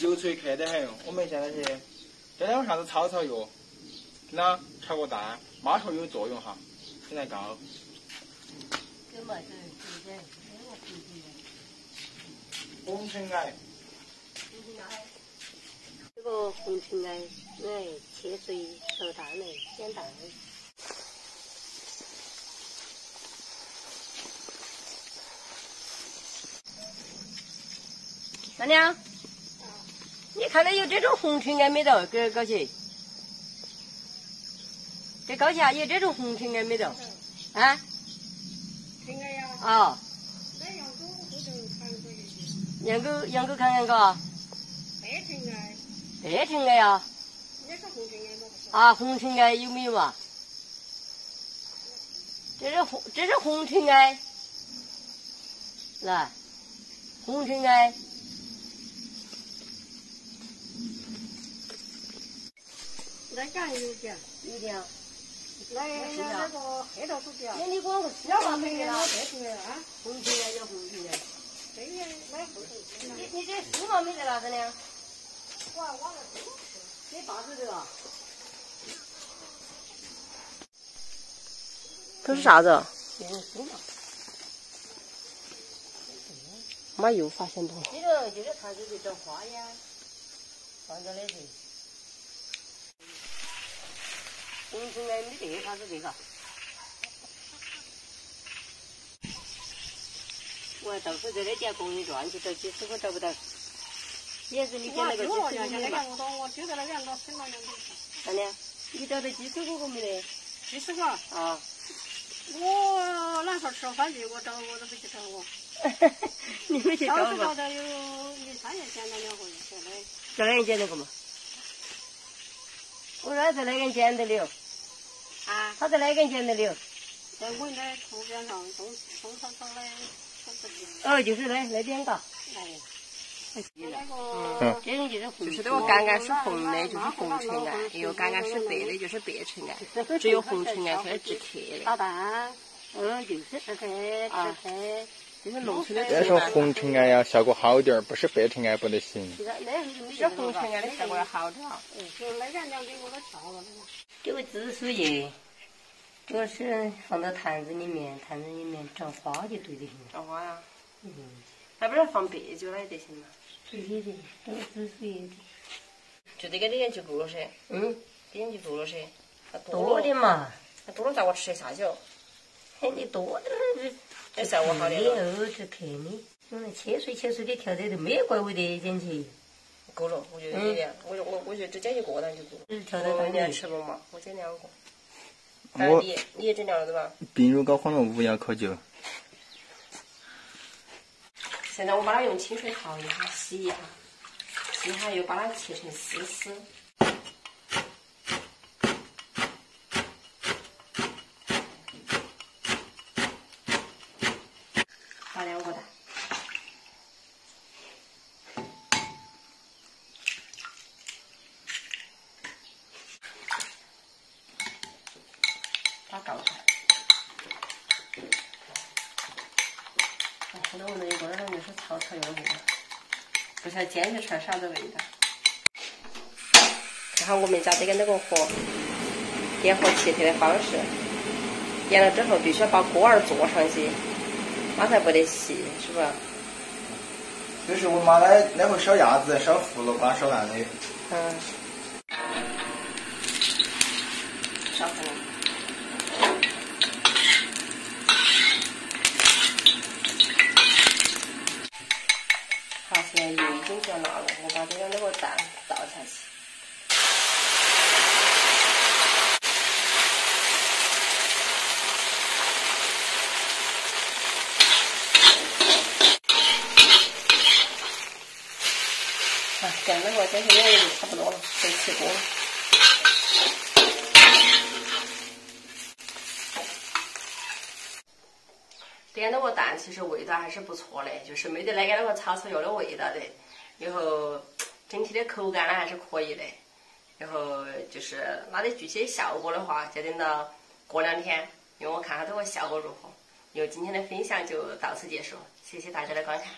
油脆开得很。我们现在去，这两个啥子炒药，那炒个蛋，麻头有作用哈，现在高。红尘艾。这个红尘艾，切碎熟蛋的，煎蛋的。三娘，你看到有这种红尘艾没得？给高姐，给高姐有这种红尘艾没得？啊？尘艾呀？啊。那养狗或者看过去。养狗看看嘎。白尘艾。白尘艾呀？也是红尘艾吗？啊，红尘艾有没有啊？这是红尘艾。来，红尘艾。那家有点，有点。那个黑豆子啊。你给我要把那个白尘艾啊。红尘艾有红尘艾。这个买后头。你这书嘛没得哪子呢？我那你爸是这个。这是啥子？妈又发现东西。这个它就是种花呀，放着的是。红尘艾没得，它是这个。我到时候在那点公园转去找几十个找不到。也是你捡那个几十个嘛？我就在那两个生了2个。啥呢？你找到几十个没得？40个。啊。我哪时候吃饭去？我都不去找我。你没去找吗？找到有2-3年捡了2回，现在。在哪人捡那个嘛？我说在哪人捡的了？啊？他在哪人捡的了？在我们的图边上，东草草的。哦，就是那边嘎。这种就是红，就是那个杆杆是红的，就是红尘艾；有杆杆是白的，就是白尘艾。只有红尘艾才是止咳的。打蛋，就是吃黑，就是农村的。要说红尘艾呀，效果好点儿，不是白尘艾不得行。这红尘艾的效果要好点儿。那人家给我都跳了。这个紫苏叶，主要是放到坛子里面长花就对得行。长花呀？那不是放白酒那也得行嘛？对，这个紫苏叶的。就这个点就够了噻。点就够了噻。多的嘛。那多了咋我吃得下去哦？你多点这效果好点了。这看你，切碎的调在都没怪味的，捡起。够了，我觉得有点，我觉得只捡1个蛋就够了。调在当年吃不嘛？我捡2个。你也整2个对吧？病入膏肓了，无药可救。现在我把它用清水淘一下，洗一下，又把它切成丝。打2个蛋。打高蛋。现在闻到一个人就是炒有的味道，不晓得煎出来啥子味道。然后我们家这个那个火，点火切特的方式，点了之后必须要把锅儿坐上去，它才不得熄，是不？这是我妈那回烧鸭子烧糊了，把它烧烂的。烧糊了。好，现在油已经比较辣了，我把这个那个蛋倒下去。好，这样的话，这些料就差不多了，可以起锅了。点那个蛋其实味道还是不错的，就是没得那个炒药的味道的，然后整体的口感呢还是可以的，然后就是它的具体的效果的话，就等到过2天，因为我看它这个效果如何。因为今天的分享就到此结束，谢谢大家的观看。